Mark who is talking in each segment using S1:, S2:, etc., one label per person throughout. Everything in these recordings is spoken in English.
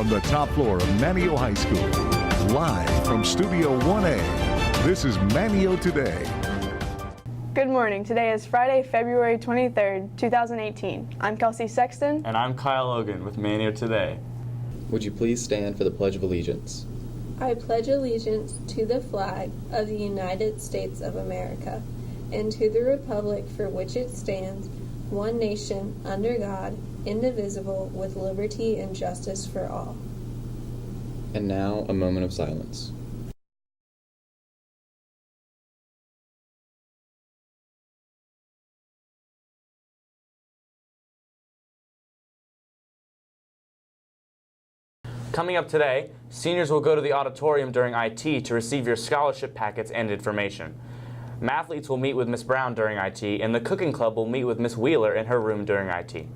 S1: from the top floor of Manteo High School. Live from Studio 1A, this is Manteo Today.
S2: Good morning. Today is Friday, February 23rd, 2018. I'm Kelsey Sexton.
S3: And I'm Kyle Logan with Manteo Today.
S4: Would you please stand for the Pledge of Allegiance?
S5: I pledge allegiance to the flag of the United States of America and to the republic for which it stands, one nation, under God, indivisible, with liberty and justice for all.
S4: And now, a moment of silence.
S3: Coming up today, seniors will go to the auditorium during IT to receive your scholarship packets and information. Mathletes will meet with Miss Brown during IT, and the cooking club will meet with Miss Wheeler in her room during IT.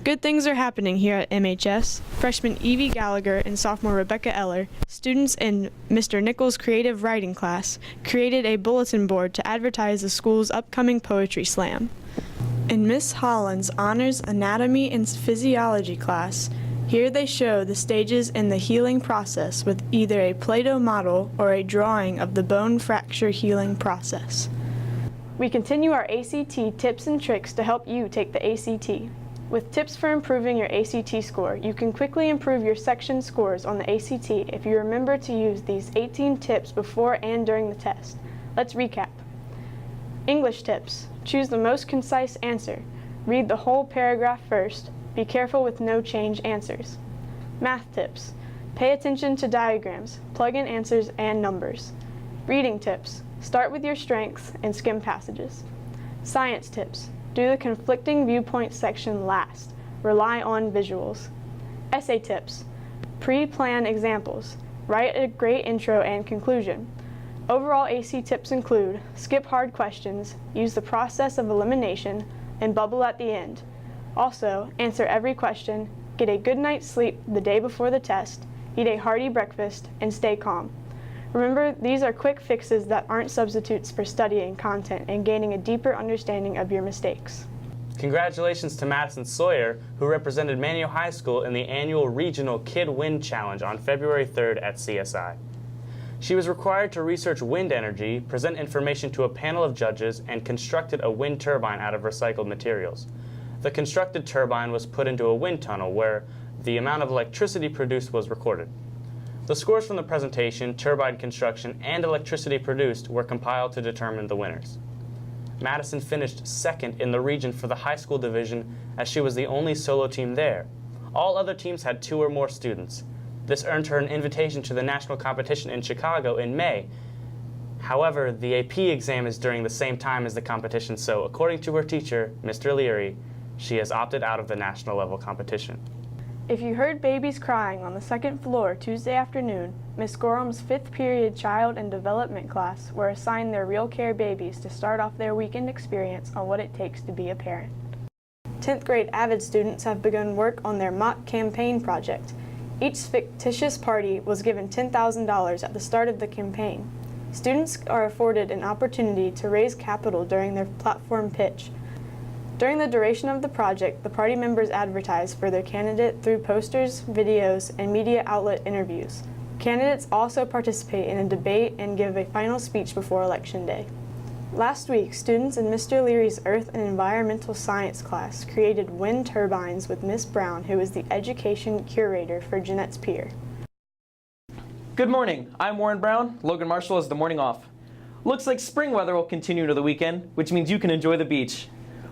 S2: Good things are happening here at MHS. Freshman Evie Gallagher and sophomore Rebecca Eller, students in Mr. Nichols' creative writing class, created a bulletin board to advertise the school's upcoming poetry slam. In Miss Holland's honors anatomy and physiology class, here they show the stages in the healing process with either a Play-Doh model or a drawing of the bone fracture healing process. We continue our ACT tips and tricks to help you take the ACT. With tips for improving your ACT score, you can quickly improve your section scores on the ACT if you remember to use these 18 tips before and during the test. Let's recap. English tips. Choose the most concise answer. Read the whole paragraph first. Be careful with no change answers. Math tips. Pay attention to diagrams, plug in answers and numbers. Reading tips. Start with your strengths and skim passages. Science tips. Do the conflicting viewpoints section last. Rely on visuals. Essay tips. Pre-plan examples. Write a great intro and conclusion. Overall AC tips include skip hard questions, use the process of elimination, and bubble at the end. Also, answer every question, get a good night's sleep the day before the test, eat a hearty breakfast, and stay calm. Remember, these are quick fixes that aren't substitutes for studying content and gaining a deeper understanding of your mistakes.
S3: Congratulations to Madison Sawyer, who represented Manteo High School in the annual Regional Kid Wind Challenge on February 3rd at CSI. She was required to research wind energy, present information to a panel of judges, and constructed a wind turbine out of recycled materials. The constructed turbine was put into a wind tunnel where the amount of electricity produced was recorded. The scores from the presentation, turbine construction, and electricity produced were compiled to determine the winners. Madison finished second in the region for the high school division as she was the only solo team there. All other teams had 2 or more students. This earned her an invitation to the national competition in Chicago in May. However, the AP exam is during the same time as the competition, so according to her teacher, Mr. Leary, she has opted out of the national level competition.
S2: If you heard babies crying on the second floor Tuesday afternoon, Ms. Gorham's 5th period child and development class were assigned their Real Care babies to start off their weekend experience on what it takes to be a parent. 10th grade AVID students have begun work on their mock campaign project. Each fictitious party was given $10,000 at the start of the campaign. Students are afforded an opportunity to raise capital during their platform pitch. During the duration of the project, the party members advertise for their candidate through posters, videos, and media outlet interviews. Candidates also participate in a debate and give a final speech before Election Day. Last week, students in Mr. Leary's Earth and Environmental Science class created wind turbines with Miss Brown, who is the education curator for Jeanette's Pier.
S6: Good morning. I'm Warren Brown. Logan Marshall has the morning off. Looks like spring weather will continue into the weekend, which means you can enjoy the beach.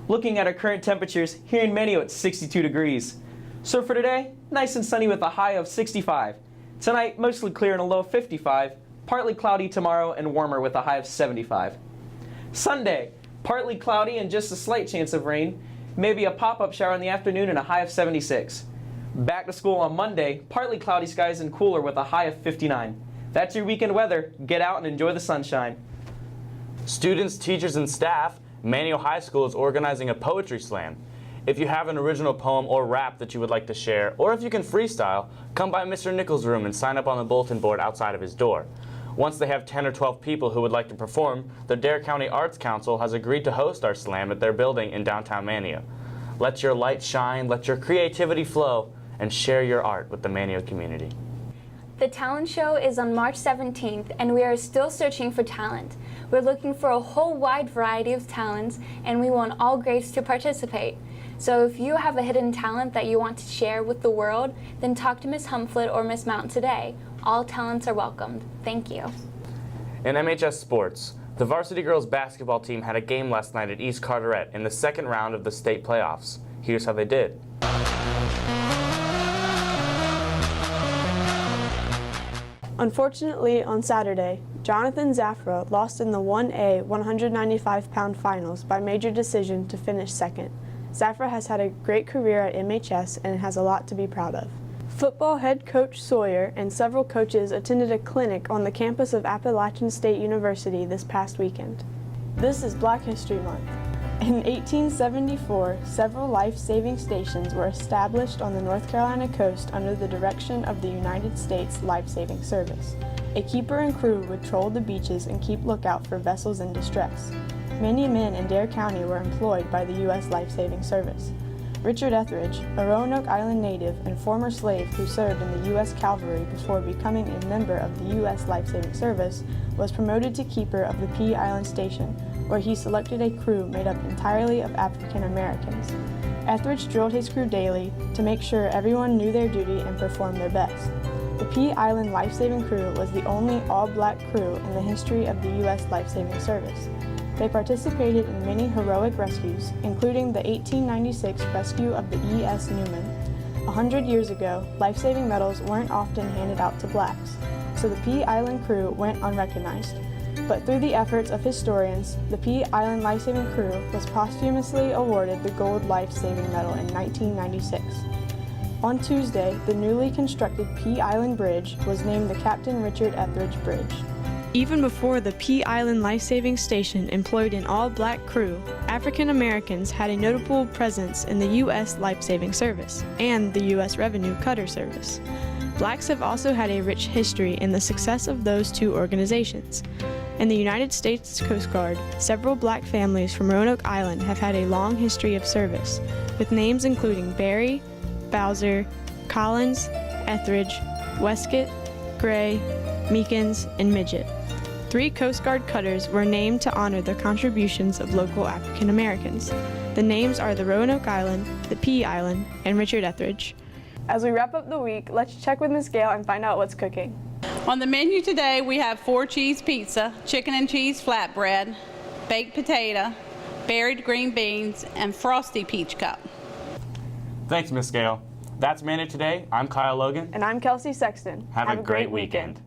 S6: Looking at our current temperatures, here in Manteo it's 62 degrees. So for today, nice and sunny with a high of 65. Tonight, mostly clear and a low of 55. Partly cloudy tomorrow and warmer with a high of 75. Sunday, partly cloudy and just a slight chance of rain. Maybe a pop-up shower in the afternoon and a high of 76. Back to school on Monday, partly cloudy skies and cooler with a high of 59. That's your weekend weather. Get out and enjoy the sunshine.
S3: Students, teachers, and staff, Manteo High School is organizing a poetry slam. If you have an original poem or rap that you would like to share, or if you can freestyle, come by Mr. Nichols' room and sign up on the bulletin board outside of his door. Once they have 10 or 12 people who would like to perform, the Dare County Arts Council has agreed to host our slam at their building in downtown Manteo. Let your light shine, let your creativity flow, and share your art with the Manteo community.
S7: The talent show is on March 17th, and we are still searching for talent. We're looking for a whole wide variety of talents, and we want all grades to participate. So if you have a hidden talent that you want to share with the world, then talk to Ms. Humflett or Ms. Mount today. All talents are welcomed. Thank you.
S3: In MHS sports, the varsity girls basketball team had a game last night at East Carteret in the second round of the state playoffs. Here's how they did.
S2: Unfortunately, on Saturday, Jonathan Zafra lost in the 1A 195-pound finals by major decision to finish second. Zafra has had a great career at MHS and has a lot to be proud of. Football head coach Sawyer and several coaches attended a clinic on the campus of Appalachian State University this past weekend. This is Black History Month. In 1874, several life-saving stations were established on the North Carolina coast under the direction of the United States Life-Saving Service. A keeper and crew would patrol the beaches and keep lookout for vessels in distress. Many men in Dare County were employed by the U.S. Life-Saving Service. Richard Etheridge, a Roanoke Island native and former slave who served in the U.S. Cavalry before becoming a member of the U.S. Life-Saving Service, was promoted to keeper of the Pea Island Station, where he selected a crew made up entirely of African Americans. Etheridge drilled his crew daily to make sure everyone knew their duty and performed their best. The Pea Island Life-Saving Crew was the only all-black crew in the history of the U.S. Life-Saving Service. They participated in many heroic rescues, including the 1896 rescue of the E.S. Newman. 100 years ago, life-saving medals weren't often handed out to blacks, so the Pea Island crew went unrecognized. But through the efforts of historians, the Pea Island Life-Saving Crew was posthumously awarded the Gold Life-Saving Medal in 1996. On Tuesday, the newly constructed Pea Island Bridge was named the Captain Richard Etheridge Bridge. Even before the Pea Island Life-Saving Station employed an all-black crew, African Americans had a notable presence in the U.S. Life-Saving Service and the U.S. Revenue Cutter Service. Blacks have also had a rich history in the success of those two organizations. In the United States Coast Guard, several black families from Roanoke Island have had a long history of service, with names including Berry, Bowser, Collins, Etheridge, Westcott, Gray, Meekins, and Midget. 3 Coast Guard cutters were named to honor the contributions of local African Americans. The names are the Roanoke Island, the Pea Island, and Richard Etheridge. As we wrap up the week, let's check with Ms. Gale and find out what's cooking.
S8: On the menu today, we have 4-cheese pizza, chicken and cheese flatbread, baked potato, berried green beans, and frosty peach cup.
S3: Thanks, Miss Gale. That's Manteo Today. I'm Kyle Logan.
S2: And I'm Kelsey Sexton.
S3: Have a great weekend.